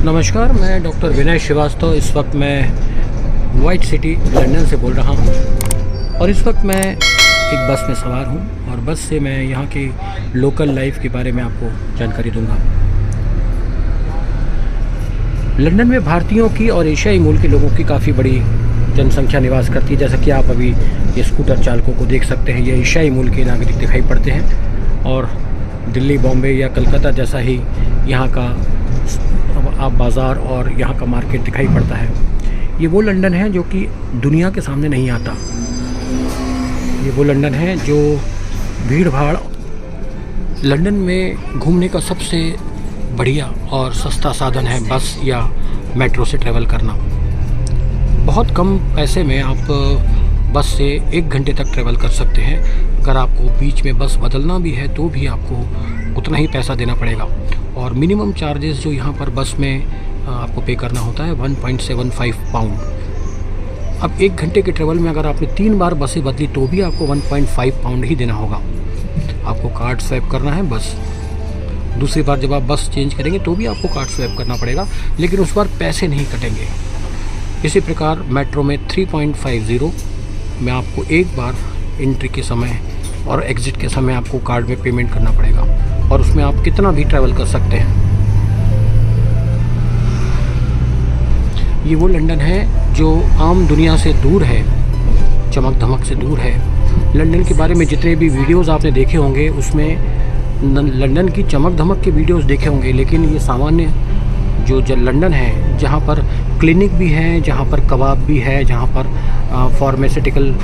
नमस्कार, मैं डॉक्टर विनय श्रीवास्तव। इस वक्त मैं वाइट सिटी लंदन से बोल रहा हूं और इस वक्त मैं एक बस में सवार हूं और बस से मैं यहां की लोकल लाइफ के बारे में आपको जानकारी दूंगा। लंदन में भारतीयों की और एशियाई मूल के लोगों की काफ़ी बड़ी जनसंख्या निवास करती है। जैसा कि आप अभी ये स्कूटर चालकों को देख सकते हैं, ये एशियाई मूल के नागरिक दिखाई पड़ते हैं और दिल्ली, बॉम्बे या कलकत्ता जैसा ही यहाँ का आप बाज़ार और यहाँ का मार्केट दिखाई पड़ता है। ये वो लंदन है जो कि दुनिया के सामने नहीं आता। ये वो लंदन है जो भीड़ भाड़ लंदन में घूमने का सबसे बढ़िया और सस्ता साधन है बस या मेट्रो से ट्रैवल करना। बहुत कम पैसे में आप बस से 1 घंटे तक ट्रैवल कर सकते हैं। अगर आपको बीच में बस बदलना भी है तो भी आपको उतना ही पैसा देना पड़ेगा और मिनिमम चार्जेस जो यहाँ पर बस में आपको पे करना होता है 1.75 पाउंड। अब 1 घंटे के ट्रैवल में अगर आपने 3 बार बसें बदली तो भी आपको 1.5 पाउंड ही देना होगा। आपको कार्ड स्वैप करना है बस। दूसरी बार जब आप बस चेंज करेंगे तो भी आपको कार्ड स्वैप करना पड़ेगा, लेकिन उस बार पैसे नहीं कटेंगे। इसी प्रकार मेट्रो में 3.50 में आपको एक बार एंट्री के समय और एग्ज़िट के समय आपको कार्ड में पेमेंट करना पड़ेगा और उसमें आप कितना भी ट्रैवल कर सकते हैं। ये वो लंदन है जो आम दुनिया से दूर है, चमक धमक से दूर है। लंदन के बारे में जितने भी वीडियोस आपने देखे होंगे उसमें लंदन की चमक धमक के वीडियोस देखे होंगे, लेकिन ये सामान्य जो लंदन है जहाँ पर क्लिनिक भी है, जहाँ पर कबाब भी है, जहाँ पर फार्मास्यूटिकल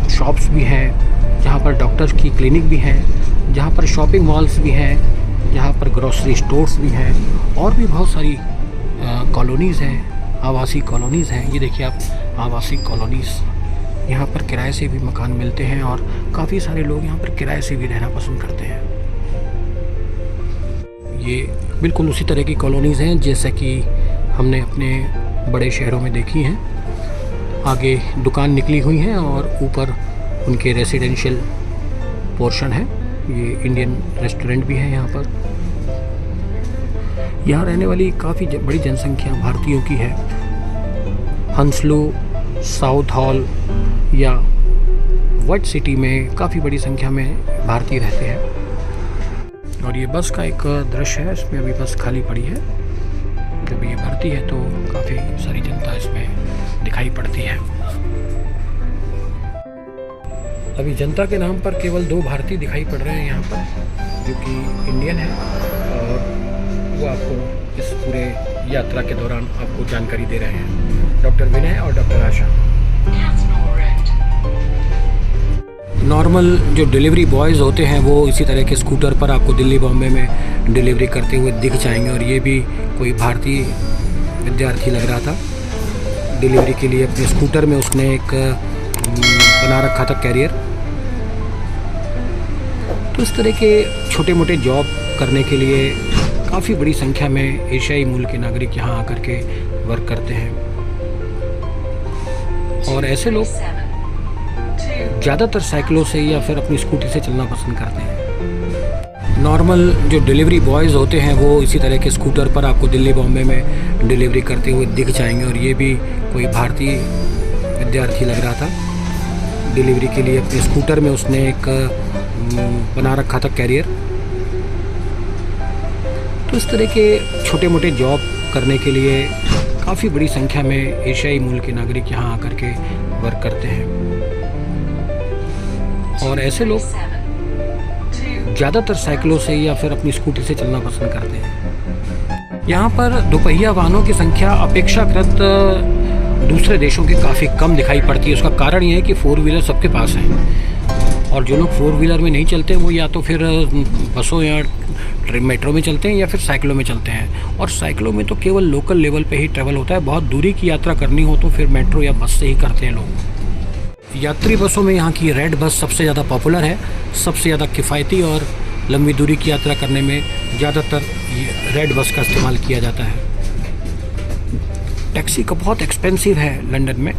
शॉप्स भी हैं, जहाँ पर डॉक्टर्स की क्लिनिक भी हैं, जहाँ पर शॉपिंग मॉल्स भी हैं, जहाँ पर ग्रोसरी स्टोर्स भी हैं और भी बहुत सारी कॉलोनीज़ हैं, आवासीय कॉलोनीज़ हैं। ये देखिए आप, आवासीय कॉलोनीज़। यहाँ पर किराए से भी मकान मिलते हैं और काफ़ी सारे लोग यहाँ पर किराए से भी रहना पसंद करते हैं। ये बिल्कुल उसी तरह की कॉलोनीज़ हैं जैसे कि हमने अपने बड़े शहरों में देखी हैं। आगे दुकान निकली हुई हैं और ऊपर उनके रेसिडेंशियल पोर्शन है। ये इंडियन रेस्टोरेंट भी है यहाँ पर। यहाँ रहने वाली काफ़ी बड़ी जनसंख्या भारतीयों की है। हंसलो, साउथ हॉल या वाइट सिटी में काफ़ी बड़ी संख्या में भारतीय रहते हैं। और ये बस का एक दृश्य है, इसमें अभी बस खाली पड़ी है। जब ये भरती है तो काफ़ी सारी जनता इसमें दिखाई पड़ती है। अभी जनता के नाम पर केवल 2 भारतीय दिखाई पड़ रहे हैं यहाँ पर, जो कि इंडियन है और वो आपको इस पूरे यात्रा के दौरान आपको जानकारी दे रहे हैं, डॉक्टर विनय और डॉक्टर आशा। नॉर्मल जो डिलीवरी बॉयज़ होते हैं वो इसी तरह के स्कूटर पर आपको दिल्ली बॉम्बे में डिलीवरी करते हुए दिख जाएंगे और ये भी कोई भारतीय विद्यार्थी लग रहा था। डिलीवरी के लिए अपने स्कूटर में उसने एक बना रखा था कैरियर। तो इस तरह के छोटे मोटे जॉब करने के लिए काफ़ी बड़ी संख्या में एशियाई मूल के नागरिक यहाँ आकर के वर्क करते हैं और ऐसे लोग ज़्यादातर साइकिलों से या फिर अपनी स्कूटी से चलना पसंद करते हैं। नॉर्मल जो डिलीवरी बॉयज़ होते हैं वो इसी तरह के स्कूटर पर आपको दिल्ली बॉम्बे में डिलीवरी करते हुए दिख जाएंगे और ये भी कोई भारतीय विद्यार्थी लग रहा था। डिलीवरी के लिए अपने स्कूटर में उसने एक बना रखा था कैरियर। तो इस तरह के छोटे मोटे जॉब करने के लिए काफ़ी बड़ी संख्या में एशियाई मूल के नागरिक यहाँ आकर के वर्क करते हैं और ऐसे लोग ज़्यादातर साइकिलों से या फिर अपनी स्कूटी से चलना पसंद करते हैं। यहाँ पर दोपहिया वाहनों की संख्या अपेक्षाकृत दूसरे देशों के काफ़ी कम दिखाई पड़ती है। उसका कारण ये है कि 4 व्हीलर सबके पास हैं और जो लोग 4 व्हीलर में नहीं चलते वो या तो फिर बसों या मेट्रो में चलते हैं या फिर साइकिलों में चलते हैं। और साइकिलों में तो केवल लोकल लेवल पे ही ट्रैवल होता है। बहुत दूरी की यात्रा करनी हो तो फिर मेट्रो या बस से ही करते हैं लोग। यात्री बसों में यहाँ की रेड बस सबसे ज़्यादा पॉपुलर है, सबसे ज़्यादा किफ़ायती और लंबी दूरी की यात्रा करने में ज़्यादातर रेड बस का इस्तेमाल किया जाता है। टैक्सी का बहुत एक्सपेंसिव है लंदन में।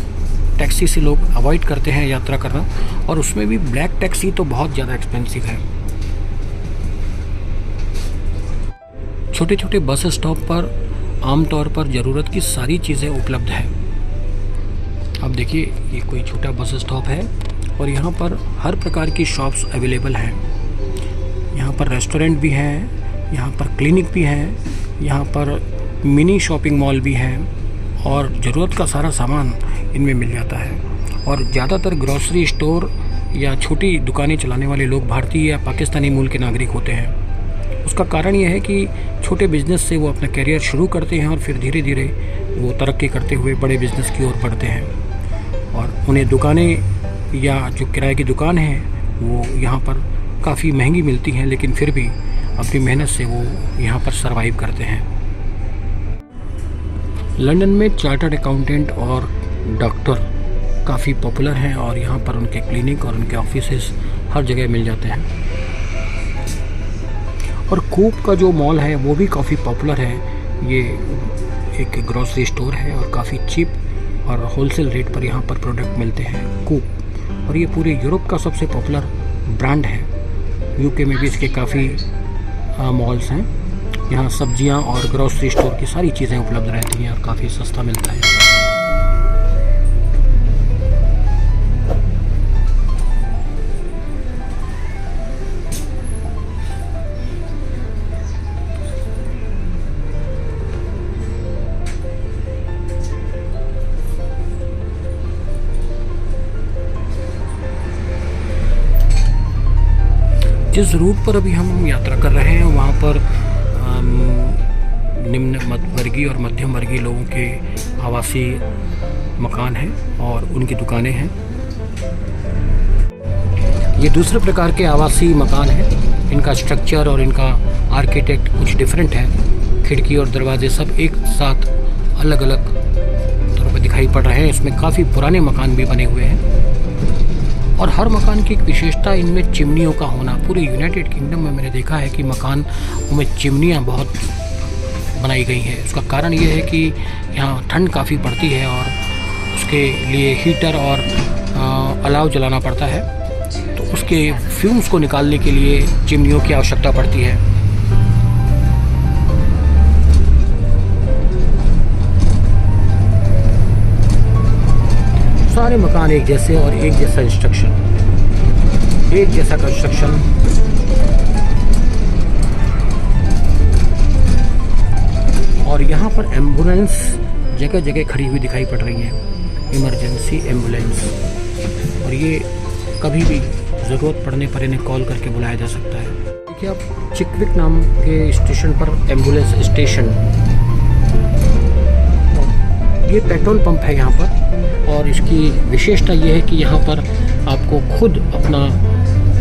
टैक्सी से लोग अवॉइड करते हैं यात्रा करना और उसमें भी ब्लैक टैक्सी तो बहुत ज़्यादा एक्सपेंसिव है। छोटे छोटे बस स्टॉप पर आमतौर पर ज़रूरत की सारी चीज़ें उपलब्ध है। अब देखिए ये कोई छोटा बस स्टॉप है और यहाँ पर हर प्रकार की शॉप्स अवेलेबल हैं। यहाँ पर रेस्टोरेंट भी हैं, यहाँ पर क्लिनिक भी हैं, यहाँ पर मिनी शॉपिंग मॉल भी हैं और ज़रूरत का सारा सामान इनमें मिल जाता है। और ज़्यादातर ग्रॉसरी स्टोर या छोटी दुकानें चलाने वाले लोग भारतीय या पाकिस्तानी मूल के नागरिक होते हैं। उसका कारण यह है कि छोटे बिज़नेस से वो अपना करियर शुरू करते हैं और फिर धीरे धीरे वो तरक्की करते हुए बड़े बिज़नेस की ओर बढ़ते हैं। और उन्हें दुकानें या जो किराए की दुकान है वो यहाँ पर काफ़ी महंगी मिलती हैं, लेकिन फिर भी अपनी मेहनत से वो यहाँ पर सरवाइव करते हैं। लंदन में चार्टर्ड अकाउंटेंट और डॉक्टर काफ़ी पॉपुलर हैं और यहाँ पर उनके क्लिनिक और उनके ऑफिसेस हर जगह मिल जाते हैं। और कूप का जो मॉल है वो भी काफ़ी पॉपुलर है। ये एक ग्रॉसरी स्टोर है और काफ़ी चीप और होलसेल रेट पर यहाँ पर प्रोडक्ट मिलते हैं कूप। और ये पूरे यूरोप का सबसे पॉपुलर ब्रांड है। यूके में भी इसके काफ़ी मॉल्स हैं। यहाँ सब्जियाँ और ग्रॉसरी स्टोर की सारी चीज़ें उपलब्ध रहती हैं और काफ़ी सस्ता मिलता है। जिस रूट पर अभी हम यात्रा कर रहे हैं वहाँ पर निम्न वर्गीय और मध्यम वर्गीय लोगों के आवासीय मकान हैं और उनकी दुकानें हैं। ये दूसरे प्रकार के आवासीय मकान हैं। इनका स्ट्रक्चर और इनका आर्किटेक्ट कुछ डिफरेंट है। खिड़की और दरवाजे सब एक साथ अलग अलग तौर पर दिखाई पड़ रहे हैं। इसमें काफ़ी पुराने मकान भी बने हुए हैं और हर मकान की एक विशेषता इनमें चिमनियों का होना। पूरे यूनाइटेड किंगडम में मैंने देखा है कि मकान में चिमनियाँ बहुत बनाई गई हैं। उसका कारण ये है कि यहाँ ठंड काफ़ी पड़ती है और उसके लिए हीटर और अलाव जलाना पड़ता है, तो उसके फ्यूम्स को निकालने के लिए चिमनियों की आवश्यकता पड़ती है। सारे मकान एक जैसे और एक जैसा कंस्ट्रक्शन। और यहाँ पर एम्बुलेंस जगह जगह खड़ी हुई दिखाई पड़ रही हैं, इमरजेंसी एम्बुलेंस। और ये कभी भी ज़रूरत पड़ने पर इन्हें कॉल करके बुलाया जा सकता है। देखिए आप चिकविक नाम के स्टेशन पर एम्बुलेंस स्टेशन, ये पेट्रोल पंप है यहाँ पर। और इसकी विशेषता ये है कि यहाँ पर आपको खुद अपना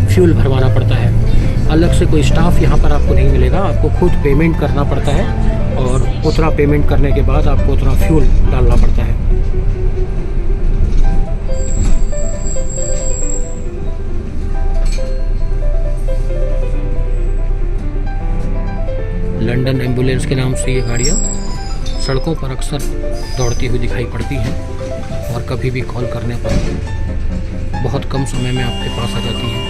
फ्यूल भरवाना पड़ता है। अलग से कोई स्टाफ यहाँ पर आपको नहीं मिलेगा, आपको खुद पेमेंट करना पड़ता है और उतना पेमेंट करने के बाद आपको उतना फ्यूल डालना पड़ता है। लंदन एम्बुलेंस के नाम से ये गाड़ियाँ सड़कों पर अक्सर दौड़ती हुई दिखाई पड़ती हैं और कभी भी कॉल करने पर बहुत कम समय में आपके पास आ जाती हैं।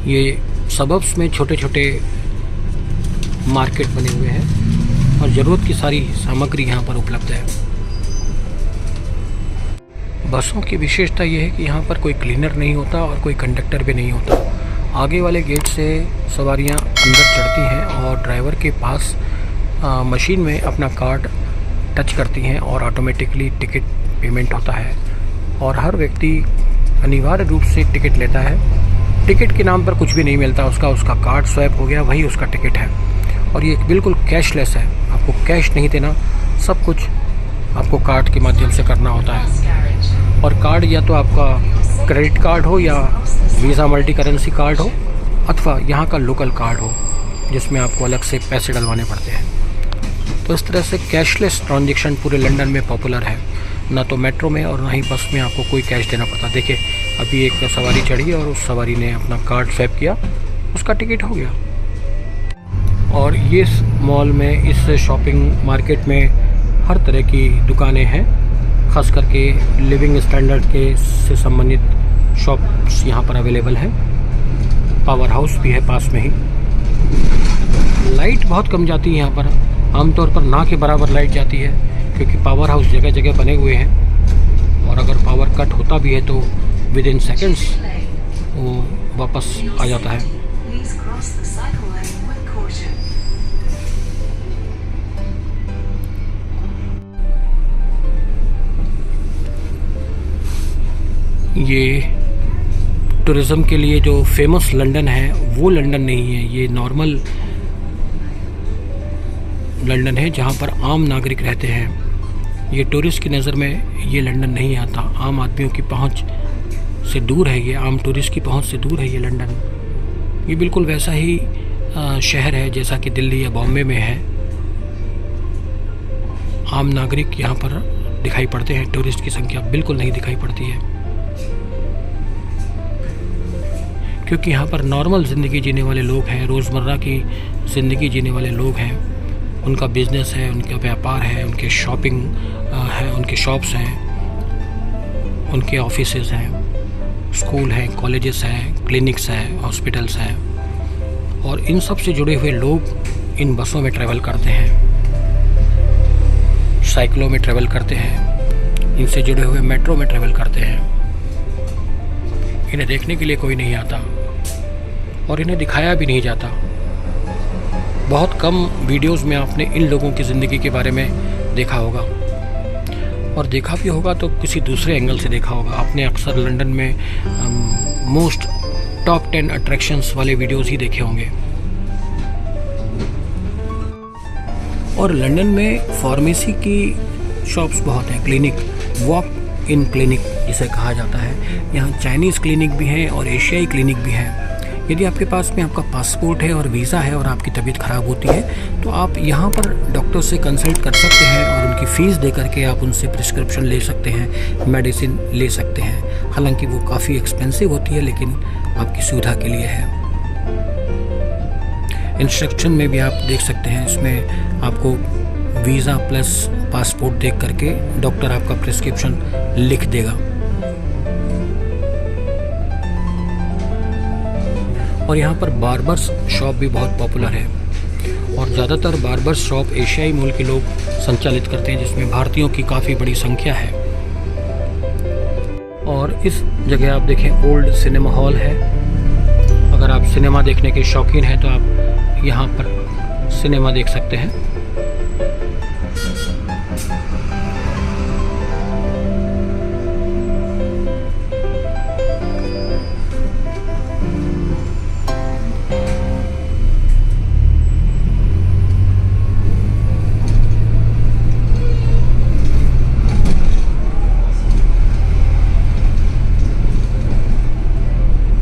ये सबब्स में छोटे छोटे मार्केट बने हुए हैं और ज़रूरत की सारी सामग्री यहाँ पर उपलब्ध है। बसों की विशेषता ये है कि यहाँ पर कोई क्लीनर नहीं होता और कोई कंडक्टर भी नहीं होता। आगे वाले गेट से सवारियाँ अंदर चढ़ती हैं और ड्राइवर के पास मशीन में अपना कार्ड टच करती हैं और ऑटोमेटिकली टिकट पेमेंट होता है। और हर व्यक्ति अनिवार्य रूप से टिकट लेता है। टिकट के नाम पर कुछ भी नहीं मिलता, उसका कार्ड स्वैप हो गया, वही उसका टिकट है। और ये बिल्कुल कैशलेस है, आपको कैश नहीं देना, सब कुछ आपको कार्ड के माध्यम से करना होता है। और कार्ड या तो आपका क्रेडिट कार्ड हो या वीज़ा मल्टी करेंसी कार्ड हो अथवा यहाँ का लोकल कार्ड हो जिसमें आपको अलग से पैसे डलवाने पड़ते हैं। तो इस तरह से कैशलेस ट्रांजैक्शन पूरे लंदन में पॉपुलर है। ना तो मेट्रो में और ना ही बस में आपको कोई कैश देना पड़ता। देखिए अभी एक सवारी चढ़ी और उस सवारी ने अपना कार्ड स्वैप किया, उसका टिकट हो गया। और ये मॉल में, इस शॉपिंग मार्केट में हर तरह की दुकानें हैं, खास करके लिविंग स्टैंडर्ड के से संबंधित शॉप्स यहाँ पर अवेलेबल हैं। पावर हाउस भी है पास में ही। लाइट बहुत कम जाती है यहाँ पर, आमतौर पर ना के बराबर लाइट जाती है, क्योंकि पावर हाउस जगह जगह बने हुए हैं और अगर पावर कट होता भी है तो विद इन सेकेंड्स वो वापस आ जाता है। ये टूरिज़्म के लिए जो फेमस लंदन है वो लंदन नहीं है, ये नॉर्मल लंदन है जहाँ पर आम नागरिक रहते हैं। ये टूरिस्ट की नज़र में ये लंदन नहीं आता, आम आदमियों की पहुँच से दूर है ये, आम टूरिस्ट की पहुँच से दूर है ये लंदन। ये बिल्कुल वैसा ही शहर है जैसा कि दिल्ली या बॉम्बे में है। आम नागरिक यहाँ पर दिखाई पड़ते हैं, टूरिस्ट की संख्या बिल्कुल नहीं दिखाई पड़ती है, क्योंकि यहाँ पर नॉर्मल ज़िंदगी जीने वाले लोग हैं, रोज़मर्रा की ज़िंदगी जीने वाले लोग हैं। उनका बिज़नेस है, उनका व्यापार है, उनके शॉपिंग है, उनके शॉप्स हैं, उनके ऑफिसेज हैं, स्कूल हैं, कॉलेजेस हैं, क्लिनिक्स हैं, हॉस्पिटल्स हैं, और इन सब से जुड़े हुए लोग इन बसों में ट्रैवल करते हैं, साइकिलों में ट्रैवल करते हैं, इनसे जुड़े हुए मेट्रो में ट्रैवल करते हैं। इन्हें देखने के लिए कोई नहीं आता और इन्हें दिखाया भी नहीं जाता। बहुत कम वीडियोस में आपने इन लोगों की ज़िंदगी के बारे में देखा होगा, और देखा भी होगा तो किसी दूसरे एंगल से देखा होगा। आपने अक्सर लंदन में मोस्ट टॉप 10 अट्रैक्शंस वाले वीडियोस ही देखे होंगे। और लंदन में फार्मेसी की शॉप्स बहुत हैं, क्लिनिक, वॉक इन क्लिनिक जिसे कहा जाता है। यहाँ चाइनीज़ क्लिनिक भी हैं और एशियाई क्लिनिक भी हैं। यदि आपके पास में आपका पासपोर्ट है और वीज़ा है और आपकी तबीयत ख़राब होती है तो आप यहाँ पर डॉक्टर से कंसल्ट कर सकते हैं और उनकी फ़ीस दे करके आप उनसे प्रिस्क्रिप्शन ले सकते हैं, मेडिसिन ले सकते हैं। हालांकि वो काफ़ी एक्सपेंसिव होती है, लेकिन आपकी सुविधा के लिए है। इंस्ट्रक्शन में भी आप देख सकते हैं, इसमें आपको वीज़ा प्लस पासपोर्ट देख करके डॉक्टर आपका प्रिस्क्रिप्शन लिख देगा। और यहाँ पर बार्बर्स शॉप भी बहुत पॉपुलर है, और ज़्यादातर बार्बर्स शॉप एशियाई मूल के लोग संचालित करते हैं, जिसमें भारतीयों की काफ़ी बड़ी संख्या है। और इस जगह आप देखें, ओल्ड सिनेमा हॉल है। अगर आप सिनेमा देखने के शौकीन हैं तो आप यहाँ पर सिनेमा देख सकते हैं।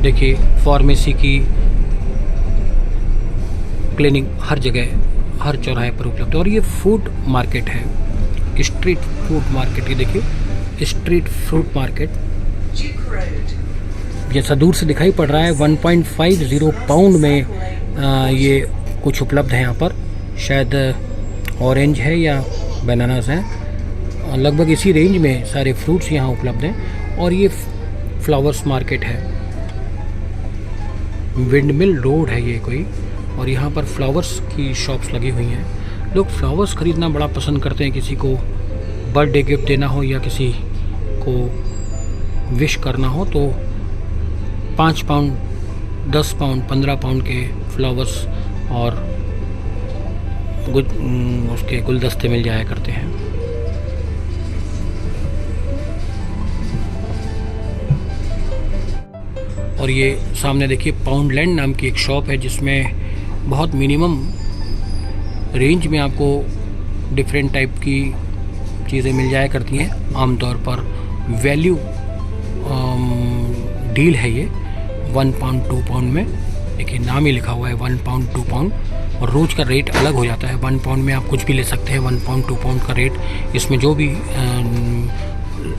देखिए, फार्मेसी की क्लिनिक हर जगह, हर चौराहे पर उपलब्ध है। और ये फूड मार्केट है, स्ट्रीट फूड मार्केट। ये देखिए, स्ट्रीट फ्रूट मार्केट जैसा दूर से दिखाई पड़ रहा है। 1.50 पाउंड में ये कुछ उपलब्ध है यहाँ पर। शायद ऑरेंज है या बनानास हैं, लगभग इसी रेंज में सारे फ्रूट्स यहाँ उपलब्ध हैं। और ये फ्लावर्स मार्केट है, विंडमिल रोड है ये कोई, और यहाँ पर फ्लावर्स की शॉप्स लगी हुई हैं। लोग फ्लावर्स ख़रीदना बड़ा पसंद करते हैं। किसी को बर्थडे गिफ्ट देना हो या किसी को विश करना हो तो 5 पाउंड, 10 पाउंड, 15 पाउंड के फ्लावर्स और उसके गुलदस्ते मिल जाया करते हैं। और ये सामने देखिए, पाउंडलैंड नाम की एक शॉप है जिसमें बहुत मिनिमम रेंज में आपको डिफरेंट टाइप की चीज़ें मिल जाया करती हैं। आमतौर पर वैल्यू डील है ये, 1 पाउंड 2 पाउंड में। देखिए, नाम ही लिखा हुआ है 1 पाउंड 2 पाउंड, और रोज़ का रेट अलग हो जाता है। 1 पाउंड में आप कुछ भी ले सकते हैं, 1 पाउंड 2 पाउंड का रेट। इसमें जो भी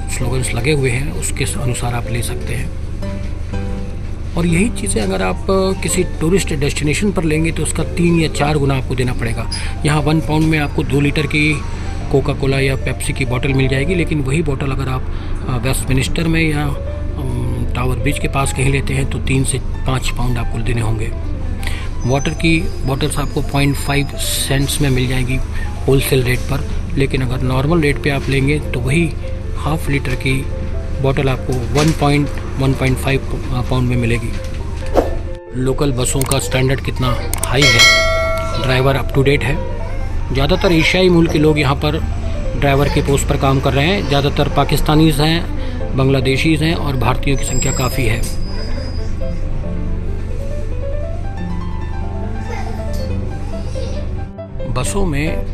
स्लोगन्स लगे हुए हैं उसके अनुसार आप ले सकते हैं। और यही चीज़ें अगर आप किसी टूरिस्ट डेस्टिनेशन पर लेंगे तो उसका 3 या 4 गुना आपको देना पड़ेगा। यहाँ 1 पाउंड में आपको 2 लीटर की कोका कोला या पेप्सी की बोतल मिल जाएगी, लेकिन वही बोतल अगर आप वेस्टमिनिस्टर में या टावर ब्रिज के पास कहीं लेते हैं तो 3 से 5 पाउंड आपको देने होंगे। वाटर की बोतल्स आपको 0.5 सेंट्स में मिल जाएगी होलसेल रेट पर, लेकिन अगर नॉर्मल रेट पे आप लेंगे तो वही हाफ लीटर की बोतल आपको 1.5 पाउंड में मिलेगी। लोकल बसों का स्टैंडर्ड कितना हाई है, ड्राइवर अप टू डेट है। ज़्यादातर एशियाई मूल के लोग यहाँ पर ड्राइवर के पोस्ट पर काम कर रहे हैं। ज़्यादातर पाकिस्तानीज़ हैं, बांग्लादेशीज़ हैं और भारतीयों की संख्या काफ़ी है। बसों में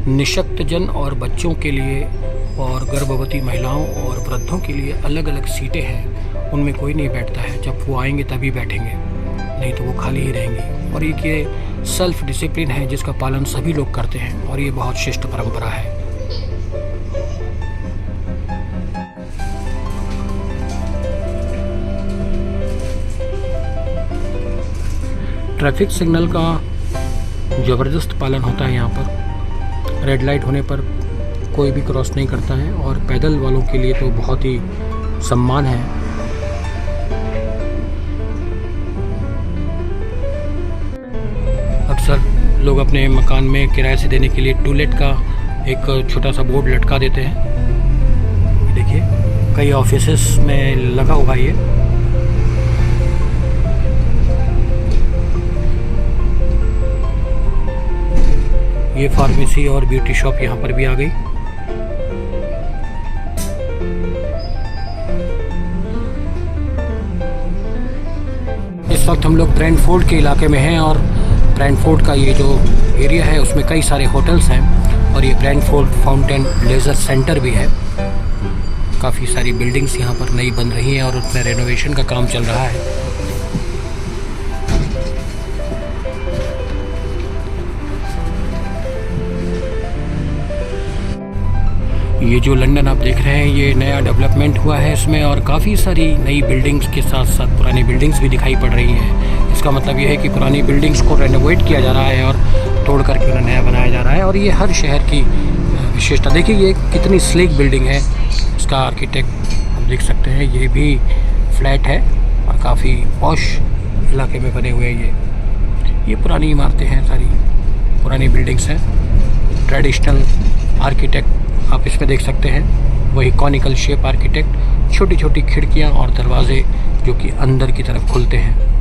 निशक्तजन और बच्चों के लिए और गर्भवती महिलाओं और वृद्धों के लिए अलग अलग सीटें हैं, उनमें कोई नहीं बैठता है। जब वो आएंगे तभी बैठेंगे, नहीं तो वो खाली ही रहेंगी। और ये सेल्फ डिसिप्लिन है जिसका पालन सभी लोग करते हैं और ये बहुत शिष्ट परंपरा है। ट्रैफिक सिग्नल का ज़बरदस्त पालन होता है यहाँ पर। रेड लाइट होने पर कोई भी क्रॉस नहीं करता है और पैदल वालों के लिए तो बहुत ही सम्मान है। अक्सर लोग अपने मकान में किराए से देने के लिए टू लेट का एक छोटा सा बोर्ड लटका देते हैं। देखिए कई ऑफिसेस में लगा हुआ ये फार्मेसी और ब्यूटी शॉप यहाँ पर भी आ गई। इस वक्त हम लोग ब्रैंडफोर्ड के इलाके में हैं और ब्रैंडफोर्ड का ये जो एरिया है उसमें कई सारे होटल्स हैं और ये ब्रैंडफोर्ड फाउंटेन लेज़र सेंटर भी है। काफ़ी सारी बिल्डिंग्स यहाँ पर नई बन रही हैं और उसमें रेनोवेशन का काम चल रहा है। ये जो लंदन आप देख रहे हैं ये नया डेवलपमेंट हुआ है इसमें, और काफ़ी सारी नई बिल्डिंग्स के साथ साथ पुरानी बिल्डिंग्स भी दिखाई पड़ रही हैं। इसका मतलब ये है कि पुरानी बिल्डिंग्स को रेनोवेट किया जा रहा है और तोड़ करके उन्हें नया बनाया जा रहा है। और ये हर शहर की विशेषता, देखिए ये कितनी स्लीक बिल्डिंग है। इसका आर्किटेक्ट आप देख सकते हैं, ये भी फ्लैट है और काफ़ी पॉश इलाके में बने हुए हैं। ये पुरानी इमारतें हैं, सारी पुरानी बिल्डिंग्स हैं। ट्रेडिशनल आर्किटेक्ट आप इसमें देख सकते हैं, वही कॉनिकल शेप आर्किटेक्ट, छोटी छोटी खिड़कियां और दरवाजे जो कि अंदर की तरफ खुलते हैं।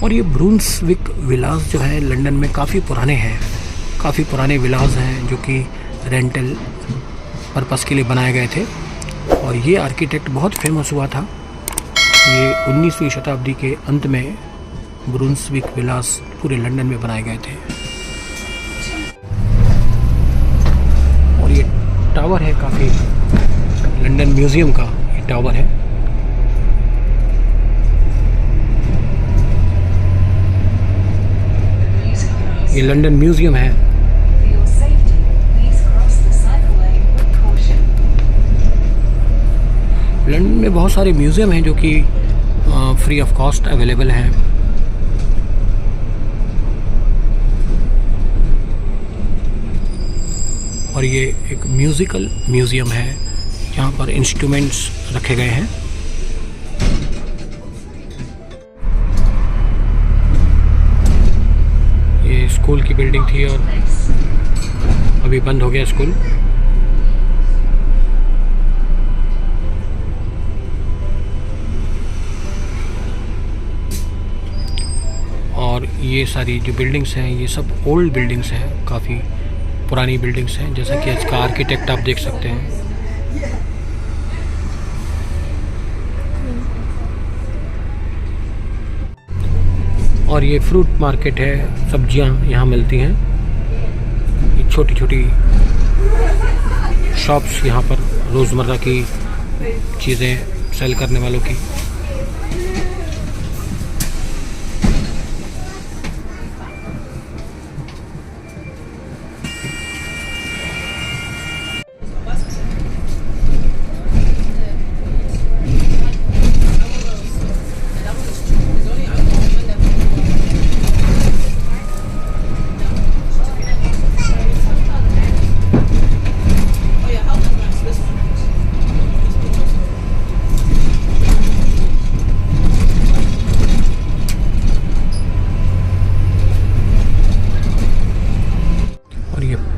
और ये ब्रूंसविक विलास जो है लंदन में काफ़ी पुराने हैं, काफ़ी पुराने विलास हैं जो कि रेंटल पर्पस के लिए बनाए गए थे। और ये आर्किटेक्ट बहुत फेमस हुआ था। ये 19वीं शताब्दी के अंत में ब्रूंसविक विलास पूरे लंदन में बनाए गए थे। और ये टावर है, काफ़ी लंदन म्यूज़ियम का ये टावर है। ये लंदन म्यूज़ियम है। लंदन में बहुत सारे म्यूज़ियम हैं जो कि फ्री ऑफ कॉस्ट अवेलेबल हैं। और ये एक म्यूज़िकल म्यूज़ियम है जहाँ पर इंस्ट्रूमेंट्स रखे गए हैं। ये स्कूल की बिल्डिंग थी और अभी बंद हो गया स्कूल। और ये सारी जो बिल्डिंग्स हैं ये सब ओल्ड बिल्डिंग्स हैं, काफ़ी पुरानी बिल्डिंग्स हैं, जैसा कि इसका आर्किटेक्ट आप देख सकते हैं। और ये फ्रूट मार्केट है, सब्जियां यहाँ मिलती हैं। ये छोटी छोटी शॉप्स यहाँ पर रोज़मर्रा की चीज़ें सेल करने वालों की।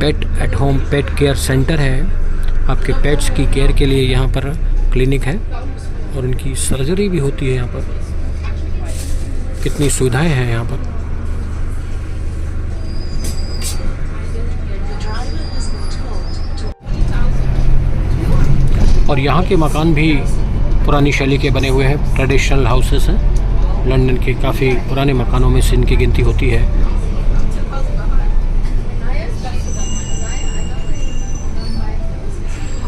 Pet at home pet care centre है। आपके पेट्स की केयर के लिए यहाँ पर क्लिनिक है और उनकी सर्जरी भी होती है यहाँ पर। कितनी सुविधाएं हैं यहाँ पर। और यहाँ के मकान भी पुरानी शैली के बने हुए हैं, ट्रेडिशनल हाउसेस हैं। लंदन के काफ़ी पुराने मकानों में से इनकी गिनती होती है।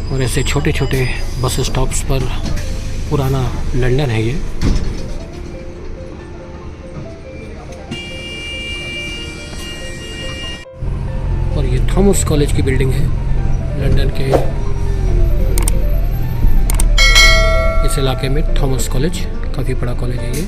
और ऐसे छोटे छोटे बस स्टॉप्स पर पुराना लंदन है ये। और ये थॉमस कॉलेज की बिल्डिंग है लंदन के इस इलाके में। थॉमस कॉलेज काफ़ी बड़ा कॉलेज है ये।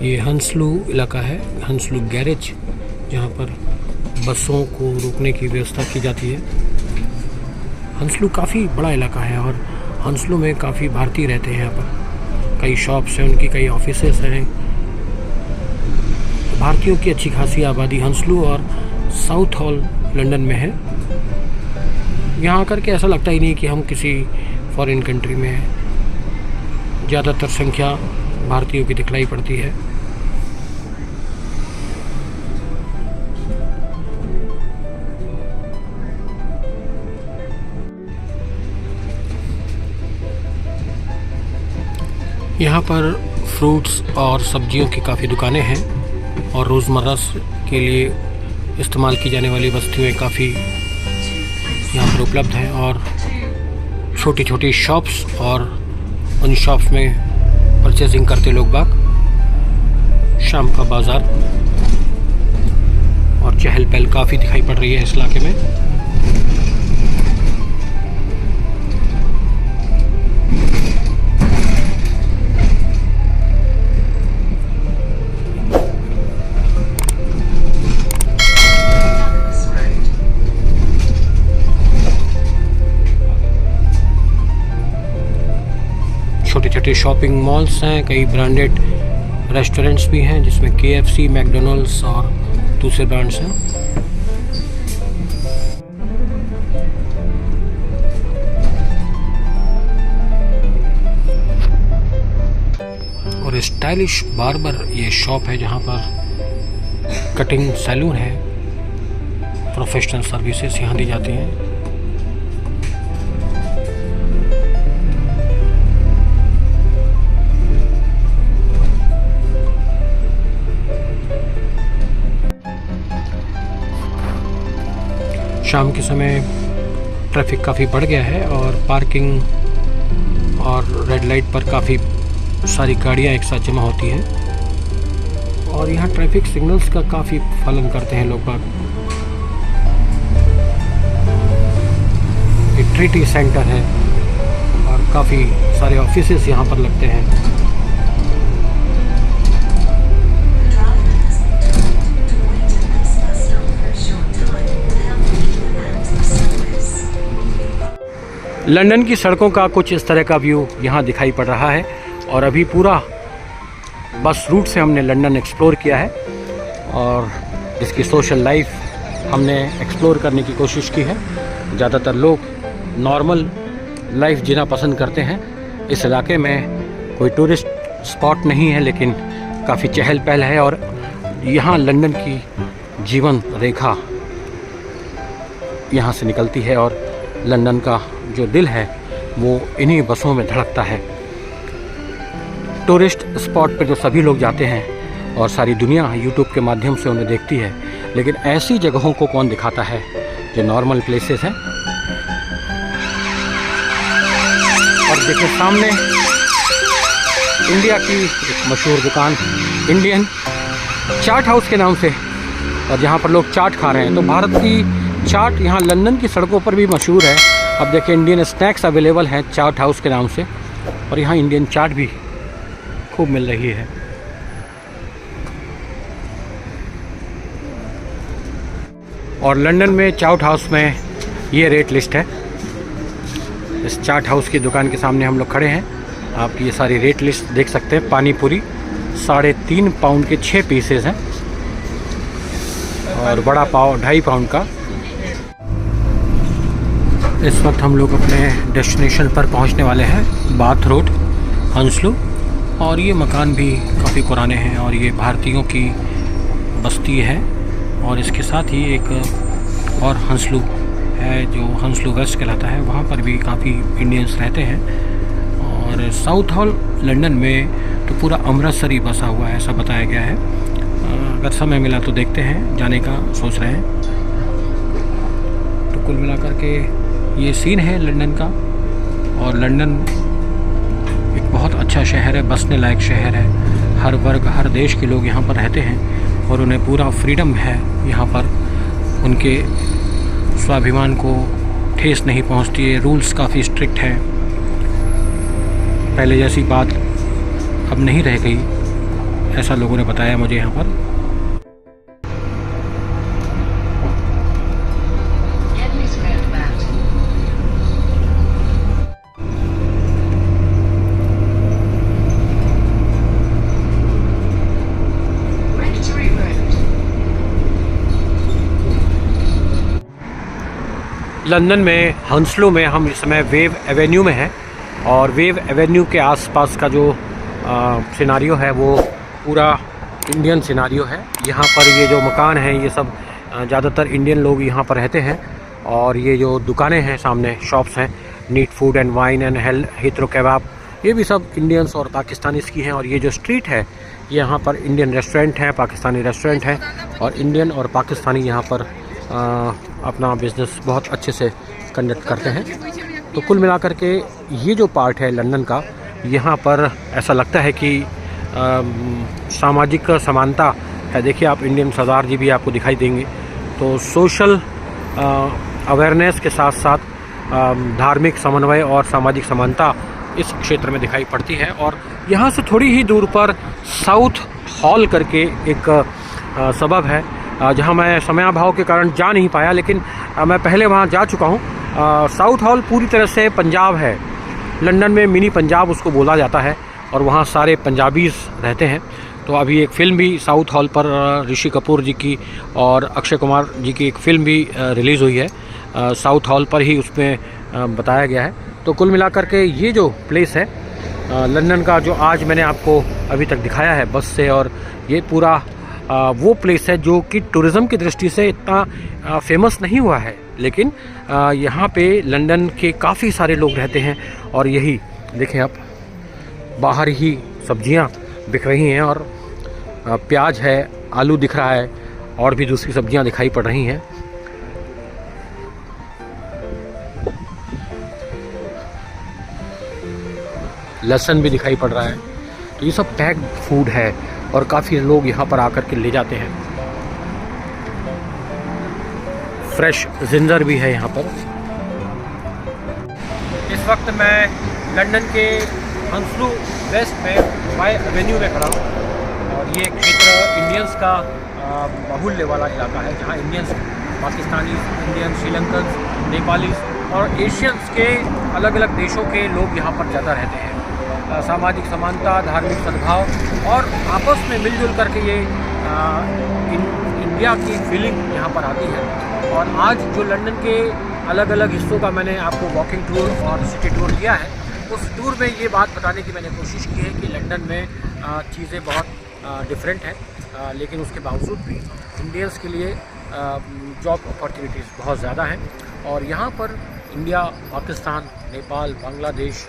ये हंसलू इलाका है, हंसलू गैरेज, जहाँ पर बसों को रुकने की व्यवस्था की जाती है। हंसलू काफ़ी बड़ा इलाका है और हंसलू में काफ़ी भारतीय रहते हैं। यहाँ पर कई शॉप्स हैं, उनकी कई ऑफिसेस हैं। भारतीयों की अच्छी खासी आबादी हंसलू और साउथ हॉल लंदन में है। यहाँ आकर के ऐसा लगता ही नहीं कि हम किसी फॉरेन कंट्री में हैं। ज़्यादातर संख्या भारतीयों की दिखलाई पड़ती है। यहाँ पर फ्रूट्स और सब्जियों की काफ़ी दुकानें हैं और रोज़मर्रा के लिए इस्तेमाल की जाने वाली वस्तुएं काफ़ी यहाँ पर उपलब्ध हैं। और छोटी छोटी शॉप्स और उन शॉप्स में परचेजिंग करते लोग बाग। शाम का बाज़ार और चहल पहल काफ़ी दिखाई पड़ रही है इस इलाके में। छोटे छोटे शॉपिंग मॉल्स हैं, कई ब्रांडेड रेस्टोरेंट्स भी हैं जिसमें KFC, मैकडोनल्ड्स और दूसरे ब्रांड्स हैं। और स्टाइलिश बार्बर ये शॉप है जहां पर कटिंग सैलून है। प्रोफेशनल सर्विसेज यहाँ दी जाती हैं। शाम के समय ट्रैफिक काफ़ी बढ़ गया है और पार्किंग और रेड लाइट पर काफ़ी सारी गाड़ियां एक साथ जमा होती हैं और यहाँ ट्रैफिक सिग्नल्स का काफ़ी पालन करते हैं लोग बाग। एक ट्रीटी सेंटर है और काफ़ी सारे ऑफिसेस यहाँ पर लगते हैं। लंदन की सड़कों का कुछ इस तरह का व्यू यहाँ दिखाई पड़ रहा है। और अभी पूरा बस रूट से हमने लंदन एक्सप्लोर किया है और इसकी सोशल लाइफ हमने एक्सप्लोर करने की कोशिश की है। ज़्यादातर लोग नॉर्मल लाइफ जीना पसंद करते हैं। इस इलाके में कोई टूरिस्ट स्पॉट नहीं है, लेकिन काफ़ी चहल पहल है और यहाँ लंदन की जीवन रेखा यहाँ से निकलती है और लंदन का जो दिल है वो इन्हीं बसों में धड़कता है। टूरिस्ट स्पॉट पर जो सभी लोग जाते हैं और सारी दुनिया यूट्यूब के माध्यम से उन्हें देखती है, लेकिन ऐसी जगहों को कौन दिखाता है जो नॉर्मल प्लेसेस हैं। और देखिए सामने इंडिया की एक मशहूर दुकान इंडियन चाट हाउस के नाम से, और जहाँ पर लोग चाट खा रहे हैं। तो भारत की चाट यहाँ लंदन की सड़कों पर भी मशहूर है। अब देखिए इंडियन स्नैक्स अवेलेबल हैं चाट हाउस के नाम से, और यहाँ इंडियन चाट भी खूब मिल रही है। और लंदन में चाट हाउस में ये रेट लिस्ट है। इस चाट हाउस की दुकान के सामने हम लोग खड़े हैं। आप ये सारी रेट लिस्ट देख सकते हैं। पानी पूरी 3.5 पाउंड के 6 पीसेस हैं और बड़ा पाव 2.5 पाउंड का। इस वक्त हम लोग अपने डेस्टिनेशन पर पहुंचने वाले हैं, बाथ रोड हंसलू। और ये मकान भी काफ़ी पुराने हैं और ये भारतीयों की बस्ती है। और इसके साथ ही एक और हंसलू है जो हंसलू वेस्ट कहलाता है, वहाँ पर भी काफ़ी इंडियंस रहते हैं। और साउथ हॉल लंदन में तो पूरा अमृतसर ही बसा हुआ है, ऐसा बताया गया है। अगर समय मिला तो देखते हैं, जाने का सोच रहे हैं। तो कुल मिलाकर के ये सीन है लंदन का। और लंदन एक बहुत अच्छा शहर है, बसने लायक शहर है। हर वर्ग हर देश के लोग यहाँ पर रहते हैं और उन्हें पूरा फ्रीडम है यहाँ पर। उनके स्वाभिमान को ठेस नहीं पहुँचती है। रूल्स काफ़ी स्ट्रिक्ट है। पहले जैसी बात अब नहीं रह गई, ऐसा लोगों ने बताया मुझे यहाँ पर। लंदन में हंसलू में हम इस समय वेव एवेन्यू में हैं और वेव एवेन्यू के आसपास का जो सिनारियो है वो पूरा इंडियन सिनारियो है। यहाँ पर ये जो मकान हैं ये सब ज़्यादातर इंडियन लोग यहाँ पर रहते हैं। और ये जो दुकानें हैं सामने शॉप्स हैं, neat food and wine and Heathrow kebab, ये भी सब इंडियंस और पाकिस्तानीज़ की हैं। और ये जो स्ट्रीट है यहाँ पर इंडियन रेस्टोरेंट हैं, पाकिस्तानी रेस्टोरेंट हैं और इंडियन और पाकिस्तानी यहाँ पर अपना बिज़नेस बहुत अच्छे से कंडक्ट करते हैं। तो कुल मिलाकर के ये जो पार्ट है लंदन का, यहाँ पर ऐसा लगता है कि सामाजिक समानता है। देखिए आप इंडियन सरदार जी भी आपको दिखाई देंगे। तो सोशल अवेयरनेस के साथ साथ धार्मिक समन्वय और सामाजिक समानता इस क्षेत्र में दिखाई पड़ती है। और यहाँ से थोड़ी ही दूर पर साउथ हॉल करके एक सबब है जहाँ मैं समयाभाव के कारण जा नहीं पाया, लेकिन मैं पहले वहाँ जा चुका हूँ। साउथ हॉल पूरी तरह से पंजाब है। लंदन में मिनी पंजाब उसको बोला जाता है और वहाँ सारे पंजाबीज़ रहते हैं। तो अभी एक फ़िल्म भी साउथ हॉल पर ऋषि कपूर जी की और अक्षय कुमार जी की एक फ़िल्म भी रिलीज़ हुई है, साउथ हॉल पर ही उसमें बताया गया है। तो कुल मिलाकर के ये जो प्लेस है लंदन का, जो आज मैंने आपको अभी तक दिखाया है बस से, और ये पूरा वो प्लेस है जो कि टूरिज़्म की दृष्टि से इतना फेमस नहीं हुआ है, लेकिन यहाँ पे लंदन के काफ़ी सारे लोग रहते हैं। और यही देखें आप, बाहर ही सब्जियाँ बिक रही हैं और प्याज है, आलू दिख रहा है और भी दूसरी सब्जियाँ दिखाई पड़ रही हैं। लहसुन भी दिखाई पड़ रहा है। तो ये सब पैक्ड फूड है और काफ़ी लोग यहाँ पर आकर के ले जाते हैं। फ्रेश जिंजर भी है यहाँ पर। इस वक्त मैं लंदन के हंसलू वेस्ट में वाई एवेन्यू में खड़ा हूँ और ये क्षेत्र इंडियंस का बाहुल्य वाला इलाका है, जहाँ इंडियंस, पाकिस्तानी, इंडियन, श्रीलंकन, नेपाली और एशियंस के अलग अलग देशों के लोग यहाँ पर ज़्यादा रहते हैं। सामाजिक समानता, धार्मिक सद्भाव और आपस में मिलजुल करके ये इंडिया की फीलिंग यहाँ पर आती है। और आज जो लंदन के अलग अलग हिस्सों का मैंने आपको वॉकिंग टूर और सिटी टूर दिया है, उस टूर में ये बात बताने की मैंने कोशिश की है कि लंदन में चीज़ें बहुत डिफरेंट हैं, लेकिन उसके बावजूद भी इंडियंस के लिए जॉब अपॉर्चुनिटीज़ बहुत ज़्यादा हैं। और यहाँ पर इंडिया, पाकिस्तान, नेपाल, बांग्लादेश,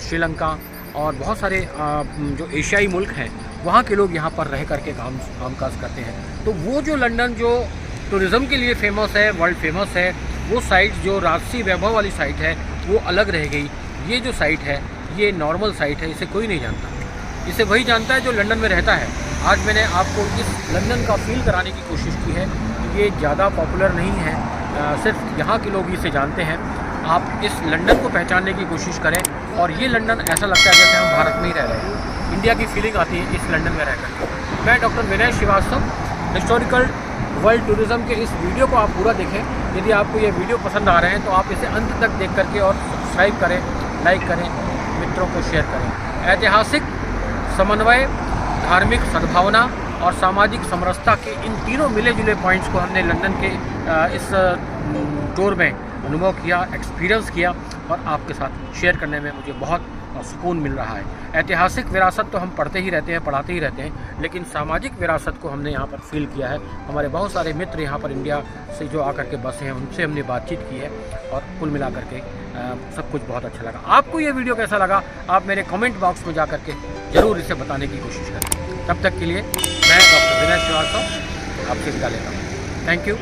श्रीलंका और बहुत सारे जो एशियाई मुल्क हैं वहाँ के लोग यहाँ पर रह करके कामकाज करते हैं। तो वो जो लंदन जो टूरिज़्म के लिए फ़ेमस है, वर्ल्ड फेमस है, वो साइट जो राजसी वैभव वाली साइट है वो अलग रह गई। ये जो साइट है ये नॉर्मल साइट है, इसे कोई नहीं जानता, इसे वही जानता है जो लंदन में रहता है। आज मैंने आपको इस लंदन का फील कराने की कोशिश की है। ये ज़्यादा पॉपुलर नहीं है, सिर्फ यहाँ के लोग इसे जानते हैं। आप इस लंदन को पहचानने की कोशिश करें और ये लंदन ऐसा लगता है जैसे हम भारत में ही रह रहे हैं। इंडिया की फीलिंग आती है इस लंदन में रहकर। मैं डॉक्टर विनय श्रीवास्तव, हिस्टोरिकल वर्ल्ड टूरिज़्म के इस वीडियो को आप पूरा देखें। यदि आपको ये वीडियो पसंद आ रहे हैं तो आप इसे अंत तक देख करके और सब्सक्राइब करें, लाइक करें, मित्रों को शेयर करें। ऐतिहासिक समन्वय, धार्मिक सद्भावना और सामाजिक समरसता के इन तीनों मिले जुले पॉइंट्स को हमने लंदन के इस टूर में अनुभव किया, एक्सपीरियंस किया और आपके साथ शेयर करने में मुझे बहुत सुकून मिल रहा है। ऐतिहासिक विरासत तो हम पढ़ते ही रहते हैं, पढ़ाते ही रहते हैं, लेकिन सामाजिक विरासत को हमने यहाँ पर फील किया है। हमारे बहुत सारे मित्र यहाँ पर इंडिया से जो आकर के बसे हैं उनसे हमने बातचीत की है और कुल मिला करके सब कुछ बहुत अच्छा लगा। आपको ये वीडियो कैसा लगा आप मेरे कमेंट बॉक्स में जा करके ज़रूर इसे बताने की कोशिश करें। तब तक के लिए मैं डॉक्टर विनय श्रीवास्तव आपसे विदा लेता हूँ। Thank you.